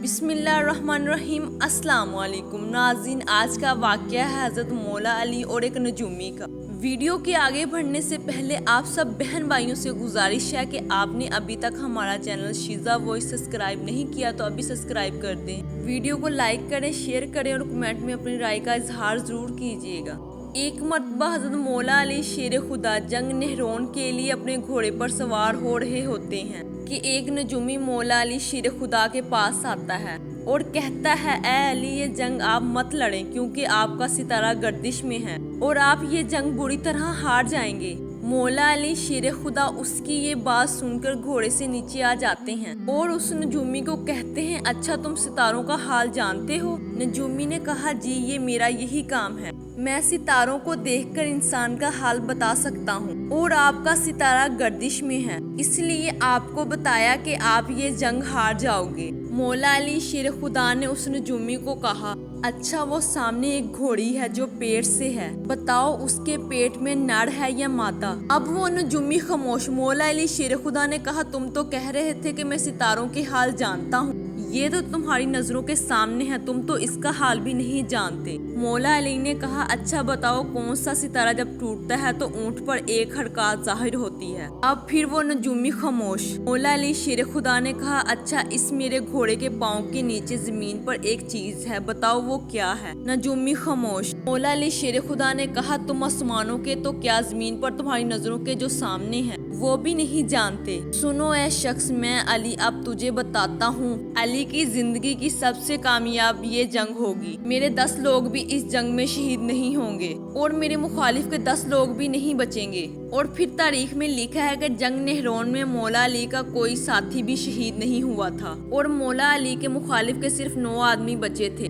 बिस्मिल्लाहिर्रहमानिर्रहीम। अस्सलाम वालेकुम नाज़रीन, आज का वाक़या है हज़रत मौला अली और एक नजूमी का। वीडियो के आगे बढ़ने से पहले आप सब बहन भाइयों से गुजारिश है कि आपने अभी तक हमारा चैनल शीज़ा वॉइस सब्सक्राइब नहीं किया तो अभी सब्सक्राइब कर दें। वीडियो को लाइक करें, शेयर करें और कमेंट में अपनी राय का इजहार ज़रूर कीजिएगा। एक मरतबा हज़रत मौला अली शेर खुदा जंग नहरोन के लिए अपने घोड़े पर सवार हो रहे होते हैं कि एक नजूमी मौला अली शेर खुदा के पास आता है और कहता है, ए अली, ये जंग आप मत लड़ें क्योंकि आपका सितारा गर्दिश में है और आप ये जंग बुरी तरह हार जाएंगे। मौला अली शेर खुदा उसकी ये बात सुनकर घोड़े से नीचे आ जाते हैं और उस नजूमी को कहते हैं, अच्छा तुम सितारों का हाल जानते हो? नजूमी ने कहा, जी ये मेरा यही काम है, मैं सितारों को देखकर इंसान का हाल बता सकता हूँ और आपका सितारा गर्दिश में है, इसलिए आपको बताया कि आप ये जंग हार जाओगे। मौला अली शेर खुदा ने उस नजूमी को कहा, अच्छा वो सामने एक घोड़ी है जो पेट से है, बताओ उसके पेट में नर है या मादा? अब वो नजूमी खामोश। मौला अली शेर खुदा ने कहा, तुम तो कह रहे थे कि मैं सितारों के हाल जानता हूँ, ये तो तुम्हारी नजरों के सामने है, तुम तो इसका हाल भी नहीं जानते। मौला अली ने कहा, अच्छा बताओ कौन सा सितारा जब टूटता है तो ऊंट पर एक हरकत जाहिर होती है? अब फिर वो नजूमी खामोश। मौला अली शेर खुदा ने कहा, अच्छा इस मेरे घोड़े के पाँव के नीचे जमीन पर एक चीज है, बताओ वो क्या है? नजूमी खामोश। मौला अली शेर खुदा ने कहा, तुम आसमानों के तो क्या जमीन पर तुम्हारी नजरों के जो सामने है वो भी नहीं जानते? सुनो ए शख्स, मैं अली अब तुझे बताता हूँ, अली की जिंदगी की सबसे कामयाब ये जंग होगी। मेरे 10 लोग भी इस जंग में शहीद नहीं होंगे और मेरे मुखालिफ के 10 लोग भी नहीं बचेंगे। और फिर तारीख में लिखा है कि जंग नहरोन में मौला अली का कोई साथी भी शहीद नहीं हुआ था और मौला अली के मुखालिफ के सिर्फ 9 आदमी बचे थे।